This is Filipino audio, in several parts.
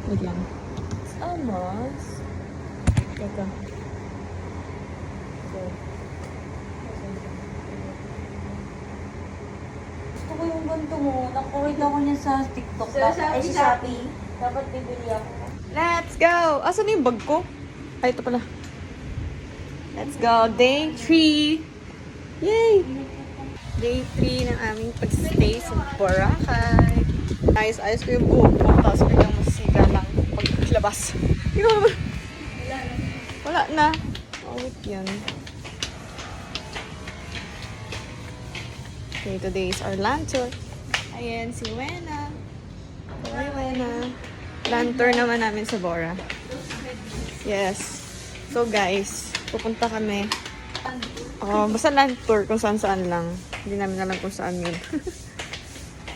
Wait lang. It's almost. Teka. So. Gusto ko yung ganito mo. Nakuha ako niya sa TikTok. Ay, sa Shopee. Dapat bibili ako. Let's go! Asan yung bag ko? Ay, ito pala. Let's go. Day 3. Yay! Day 3 ng aming pag-stay sa Boracay. Ayos ko yung buhok ko. Tapos biglang masika lang paglabas. Wala na. Oh, wait yan. Okay, today is our land tour. Ayan, si Wena. Hi, Wena. Land tour naman namin sa Bora. Yes. So guys, pupunta kami. Basta land tour kung saan-saan lang. Hindi namin alam kung saan yun.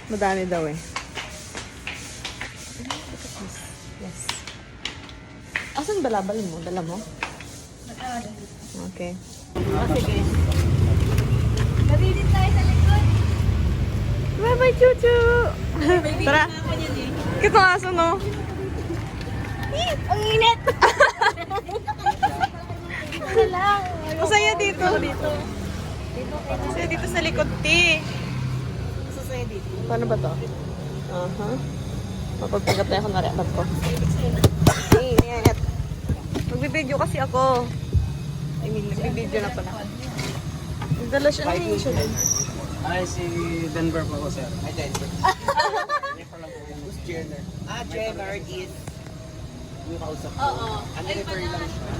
Madami daw eh. Yes. Asan balabal mo? Dala mo? Okay. Okay, guys. Nabilit tayo sa likod. Bye-bye, Chuchu! Tara! Kita nga aso, no? Ang init! Dito lang. Masaya dito. Masaya dito sa likod, ti. Masasaya dito. Paano ba to? Mapagpagat na ako na react ko. Ingat. Magbibideo kasi ako. I mean, nagbibideo na pala. Nagdala siya na yun siya. Ay, si Denver po ko, sir. Ay, Denver. Who's Jenner? Jenner is... Yung kausap ko. Oo. Ano refer lang siya?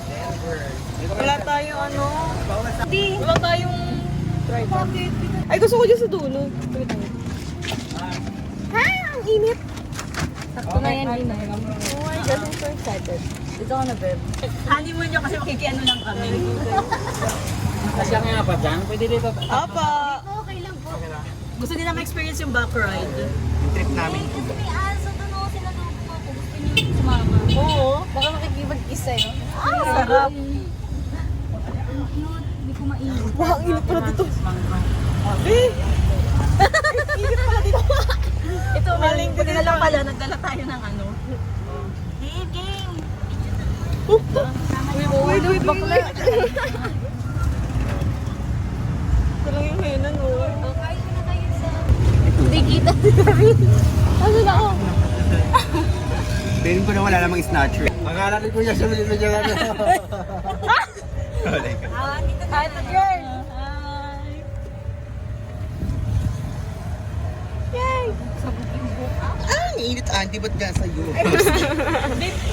Denver. Wala tayong ano. Hindi. Wala tayong tripod. Ay, gusto ko dyan sa dulo. Ha? Ang init. Sakto na yan, Dina. Oh my God, I'm so excited. Dito ka na, Beb. Honeymoon nyo kasi makikiano lang kami. Kasi ang nga pa dyan, pwede dito. Apa. Okay lang po. Gusto nila ma-experience yung back ride. Yung trip namin. Kasi may aso doon ako sinatawag ko. Kung gusto niyo sumama. Oo. Baka makikipag-isa yun. Sarap. Ang cute. Hindi ko mainit. Wow, ang init pala dito. Eh! Init pala dito. Ito, Maling buti na lang dito. pala. Nagdala tayo ng ano. Game, game. Wait, bakla. Ito lang yung hainan, oh. Kain na tayo sa... Hindi kita si David. Ano na ako? Feeling ko na wala namang snatcher. Akala ko niya sa mga dyan. Dito tayo, girl. Yay! Ang init, auntie, ba't dyan sa'yo?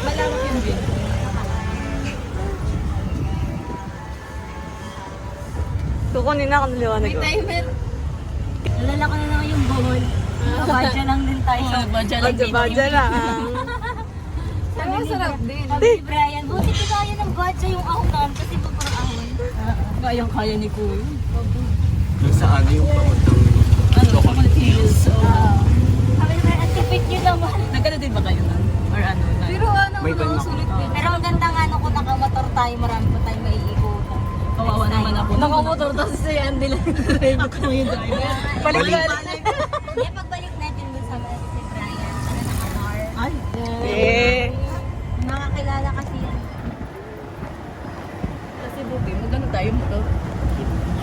Malawak yung bin. Kukunin na ako ng liwanag ko. Timer. Nalala ko na naman yung bohol. Badya lang din tayo. Badya lang din. Badya lang. Pero masarap din. Sabi ni Brian, buti ko kaya ng badya yung ahonan kasi pa parang ahon. Kayang-kaya ni Kuya. Yung sa ano yung papuntang... Chocolate Hills. Sabi ni Brian, ang tipid nyo naman. Nagkano din ba kayo nun? Or ano? Pero ano, May ganyan. sulit din. Pero ang ganda nga nung kung nakamotor tayo, marami pa tayo may ikutan. Kawawa naman ako. Nakamotor tapos si Andy lang. Ako lang yung driver. Balik. Hindi, pagbalik natin dun sa si Brian, ano na car. Ay. Eh. Nakakilala kasi yan. Kasi buti, magano tayo mo to.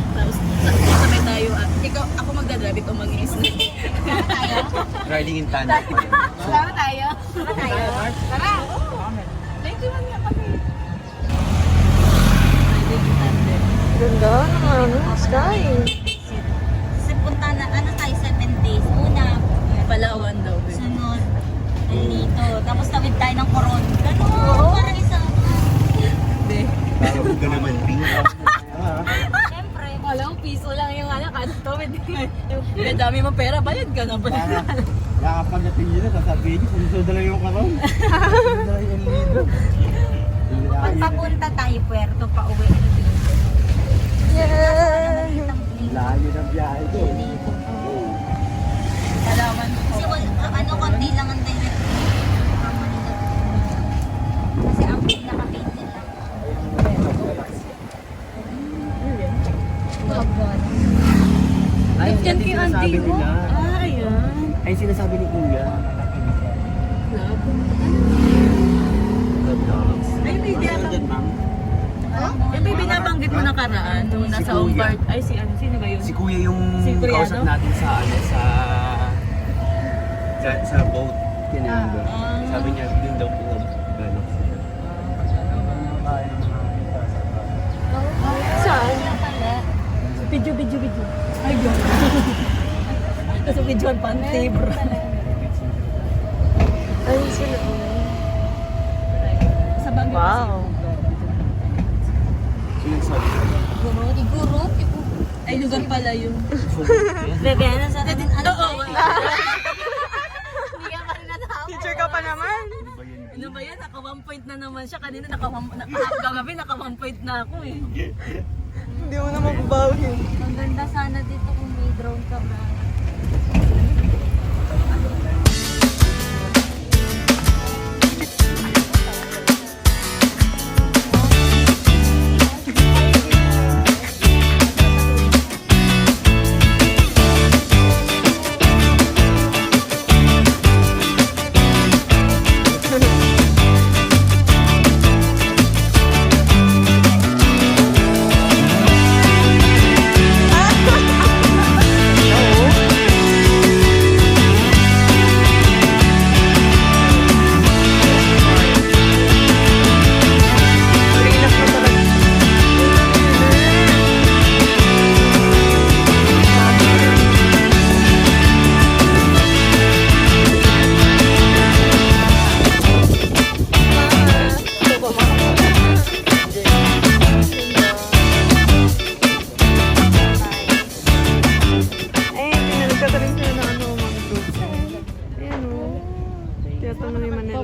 Tapos, sabay tayo. Ikaw, ako magdadrive, ikaw mag-i-snap. Tayo? Riding in tandem pa rin. Sama tayo? Sama tayo? Tara! Thank you, nga kami. Ganda ng sky. Kasi punta na, ano tayo, 7 days. Una, Palawan daw. sunod, dito. Tapos tawid tayo ng Coron. Ganun, parang isa. Hindi. Parang ka naman, pink. Siyempre, Walang piso lang yung anak. Tawid. May dami mo pera, bayad ka na. Nakapag natingin na, sasabihin niyo, sunod na lang yung karon. Sunod na lang yung lido. pag papunta tayo, Puerto, pa uwi. Yay! Layo ng biyahe ko. Dito. Palawan. Kasi ano, konti lang ang direct. Kasi ang pinaka-paid nila. Ay, Yan kay auntie mo? nila. Ah, ayan. Ay, sinasabi ni Kuya. nabanggit mo nakaraan nung nasa Kuya. Umpart. Ay, sino ba yun? Si Kuya yung Si Kuya, kausap no? natin sa sa boat. Kinanda. Sabi niya, dun daw po gano'n sila. Saan? Pala. Video. Ay, yun. Kasi video pa ang table. Ay, sila. Sa Baguio. Wow. Sino nagsabi? Iguro. Ay, lugar pala yun. Bebe, ano sa atin? Ano Oo. Hindi ka pa rin natapos. Teacher ka pa naman. Ano ba yun? Ano ba yan? Naka 1 point na naman siya. Kanina kagabi naka 1 point na ako eh. Hindi mo na mababawi. Ang ganda sana dito kung may drone ka ba.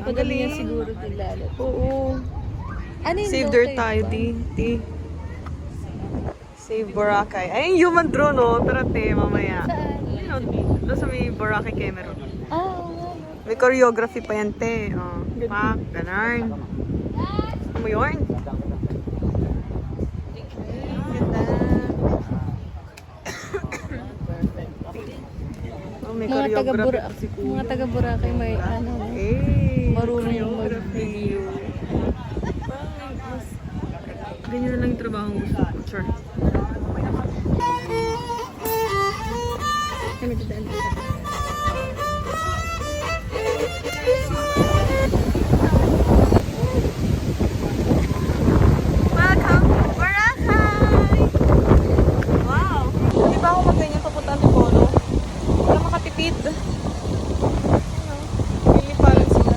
Papagalingan siguro nila. Oo. Ano yung Save Dirt tayo, di. Save Boracay. Ay, yung human drone, oh. Tara, te, mamaya. Saan? Doon sa may Boracay Cameron. Oo. May choreography pa yan, te. Oh, pak, ganarn. Ano mo yun? Oh, may choreography si Kuya. Mga taga Boracay may ano. Eh, Marunong choreography. Ganyan na lang yung trabaho mo. Sure. Kami dadaan dito. Welcome to Boracay! Wow! Di ba ako magganyan papunta ang Tipolo? Wala makatipid. Ano? Liliparan sila.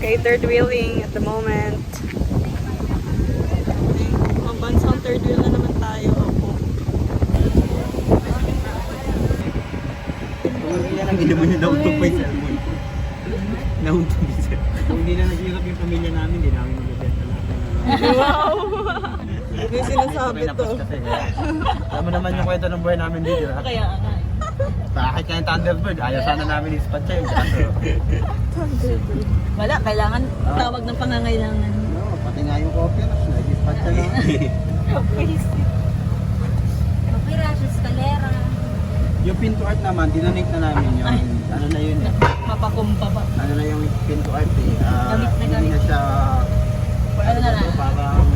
Okay, third wheeling at the moment. Mabansang third wheel na naman tayo. Opo. Kung hindi na lang mo niya daw ito pa yung cellphone. Nauntog yung cellphone. Kung hindi na naghirap yung pamilya namin, hindi namin magbibenta natin. Wow! May sinasabi to. Alam mo naman yung kwento ng buhay namin dito, ha? Kaya nga. Bakit kaya yung Thunderbird? Ayaw sana namin i-spot siya yung kaso. Wala, kailangan tawag ng pangangailangan. No, pati nga yung coffee rush na, i-spot siya na. Mapirasyo, eskalera. Yung pinto art naman, dinonate na namin yun. Ay. Ano na yun eh. Mapakumpa pa. Ano na yung pinto art eh. Gamit na Hindi gamit. na siya... Ano na lang? Parang...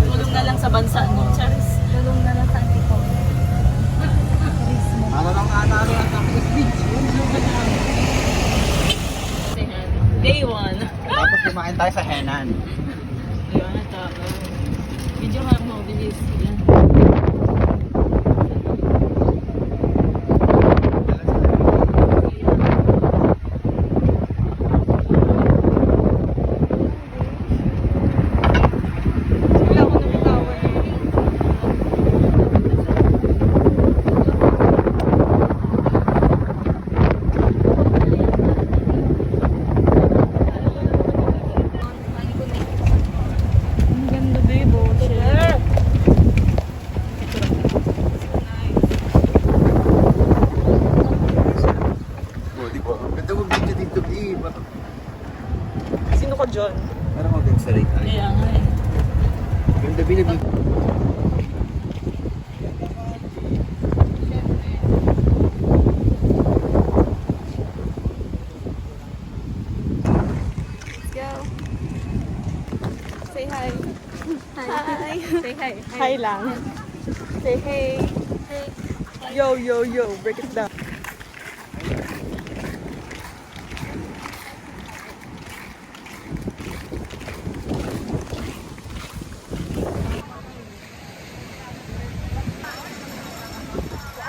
Tulong na lang sa bansa mo, Charis. Tulong na lang sa antipolo. Ano lang ata ang Tapos Beach. Day 1. Tapos kumain tayo sa Henan. Ayun, tama. Video nga mo, bilis. Yan. Hi lang. Say hey. Yo, yo, yo. Break it down.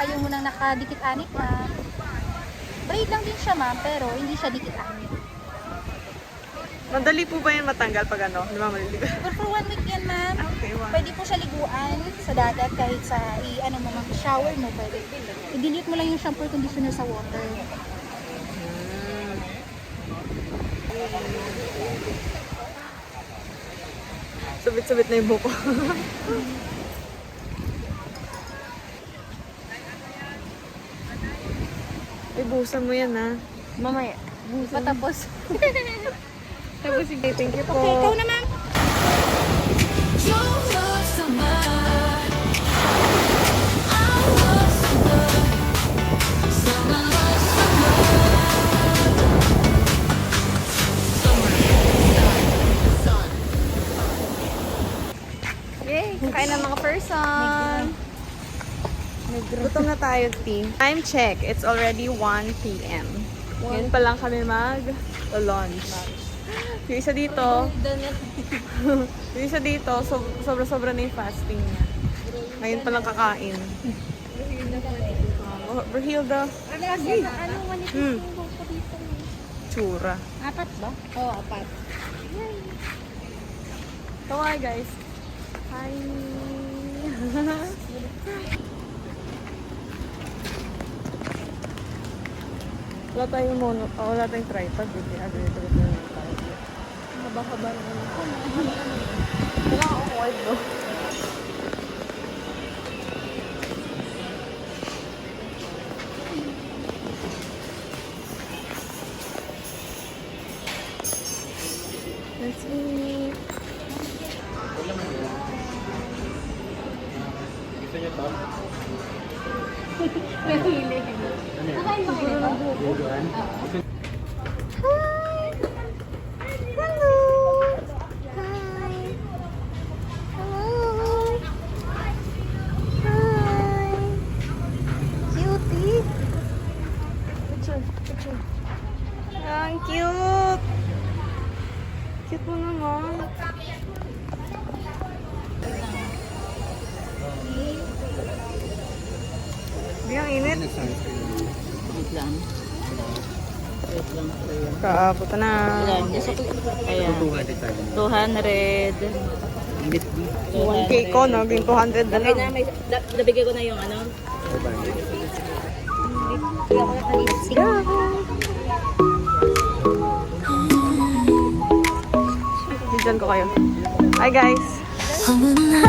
Ayaw mo nang nakadikit-anit, ma'am. Braid lang din siya, ma'am, pero hindi siya dikit-anit. Madali po ba yan matanggal pag ano? Di ba maliligo? But for 1 week yan, ma'am. Okay, one. Pwede po siya liguan sa dagat kahit sa ano mo, ma'am, shower mo pwede. I-dilute mo lang yung shampoo conditioner sa water. Subit-subit na yung buko. Ay, busan mo yan ha. Mamaya. Patapos. Tapos sige, thank you po. Okay, ikaw na, ma'am. Yay! Kain ng mga person! Gutom na tayo, team. Time check. It's already 1 p.m. Ngayon pa lang kami mag-lunch. Yung isa dito, yung isa dito, sobra-sobra na yung fasting niya. Ngayon pa lang kakain. Brahilda. Ano, manipis Hmm. yung buko dito. Tsura. 4 ba? Oo, 4. So, hi guys. Hi. Wala tayong wala tayong tripod. Hindi dito yung tripod. Haba-haba na ano. Wala akong cord, no? Let's eat. Gusto niyo to? Mahilig. Nakain ba kayo nito? Buguan? Hi! Hello! Hi! Hello! Hi! Cutie! Picture, picture. Ang cute! Cute mo naman. Hindi ang init. Wait lang. Wait lang. Kapunta na. Ayan. 200. 1K ko, no? Naging 200 na lang. Nabigay ko na yung ano. Bigyan ko kayo. Hi guys! 어느 날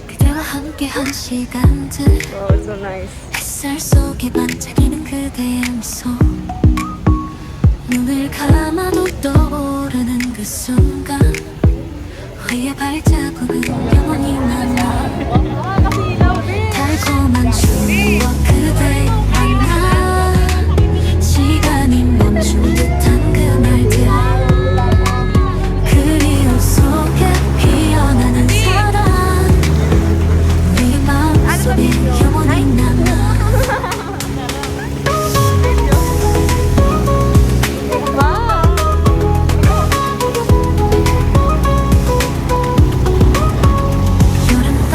그대와 함께한 시간들 Oh, it's so nice. 햇살 속에 반짝이는 그대의 미소 눈을 감아도 떠오르는 그 순간 후회 발자국은 영원히 남아 달콤한 추억 그대 만나 시간이 멈춘 듯한 그 말들 그리움 속에 피어나는 사랑 네 마음속에 영원히 남아 여름밤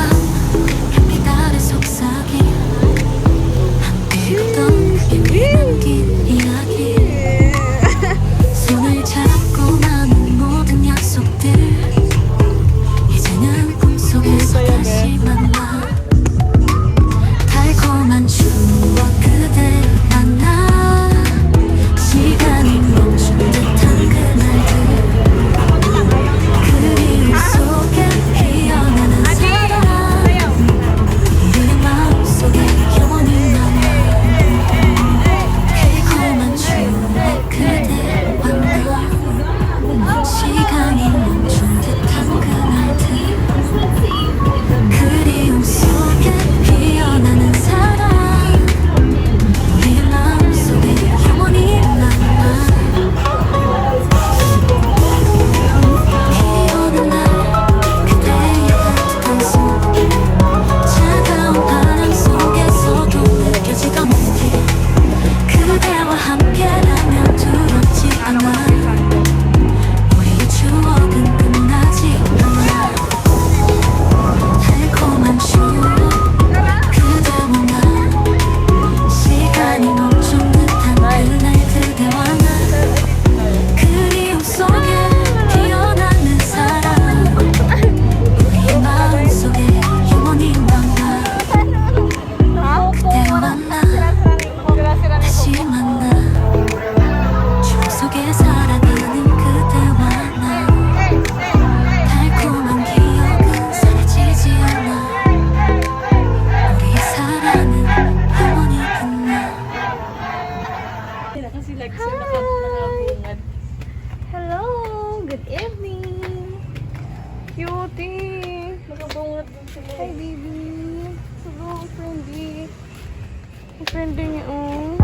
Trending yung...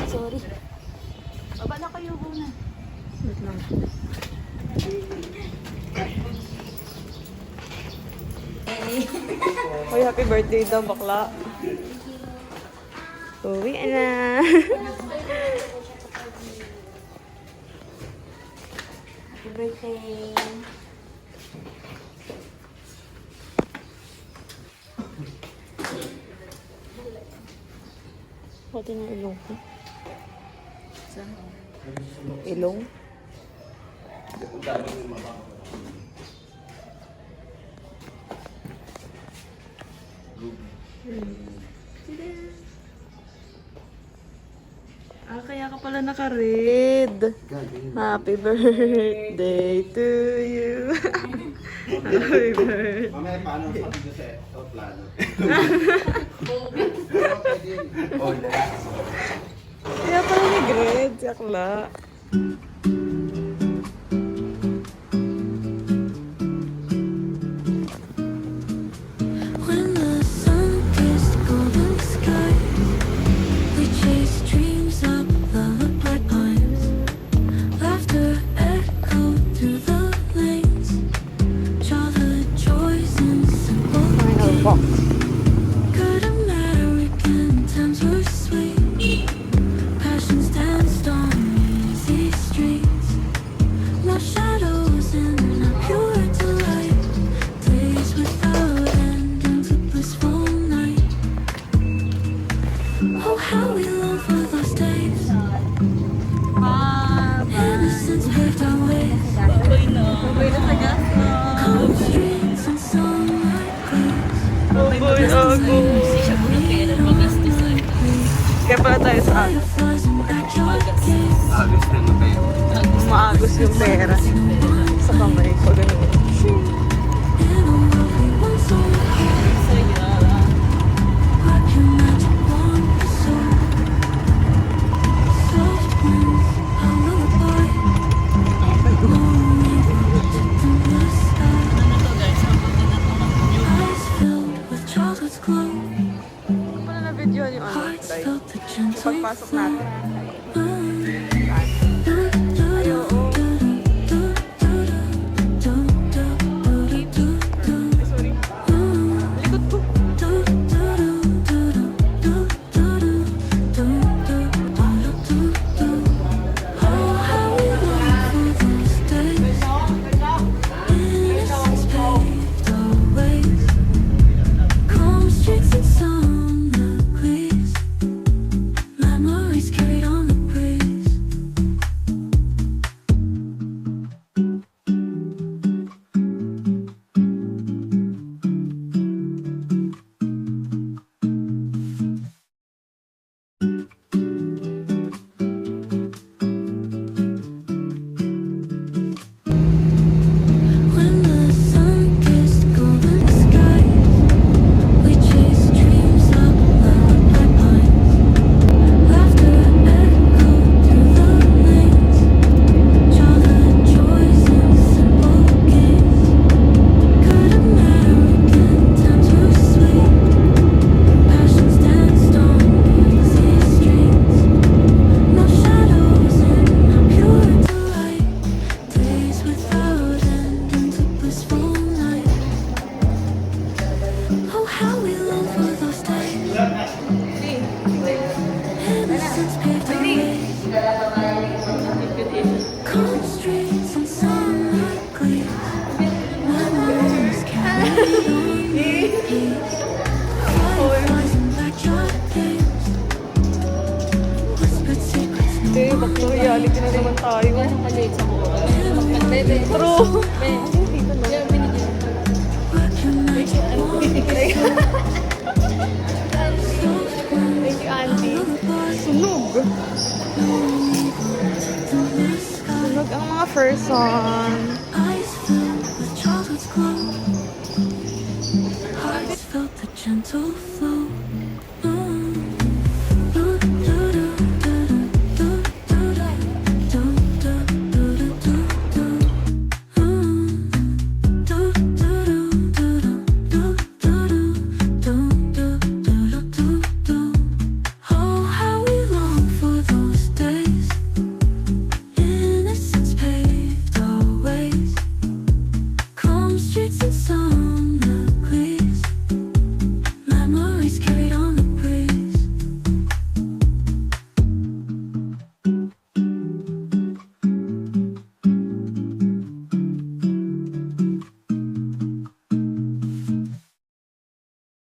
Sorry. Baba na kayo muna. Wait lang. Hoy, happy birthday daw, bakla. Uwi na. Happy birthday. Pati ng ilong ko. Ilong? Ah, kaya ka pala naka-red. Happy birthday to you. Happy birthday. Mamaya paano sa video sa plano? Kaya pala nag-red, si Akla. When the sun kissed golden sky, we chased dreams up the black pines. Laughter echoed through the lanes. Childhood joys and simple Final games. box. Good American times were sweet. Passions danced on easy streets. No shadows in a pure delight. Days without end into blissful night. Oh, how we long for those days. Innocence paved our ways. Calm streets and sunlight gleams. Boy, ako. Kaya pala tayo sa Fireflies and backyard games. Agos na mo kayo. maagos yung pera sa kamay ko. Ganun. In a world we once so like your magic wand is so soft winds, a lullaby. Lonely tipped in the sky. Eyes filled with childhood's glow. Pala na video yung ano, Hearts like, felt the gentle pagpasok natin. Sorry. Likod ko. Memories carried on the breeze. When the sun kissed golden skies, we chased dreams up the black pines. Laughter echoed through the lanes. Childhood joys and simple games. Good American times were sweet. Passions danced on easy streets. No shadows in a pure delight. Days without end into blissful night. Oh, how we long for those days. Innocence paved our ways. Calm streets and sunlight gleams. Memories carried on repeat. Fireflies and backyard games. Whispered secrets no Hindi, baklo, reality na naman tayo. True. work your magic wand. Thank you, Auntie. Sunog. Jefferson. Eyes filled with childhood's glow. Hearts felt the gentle flow.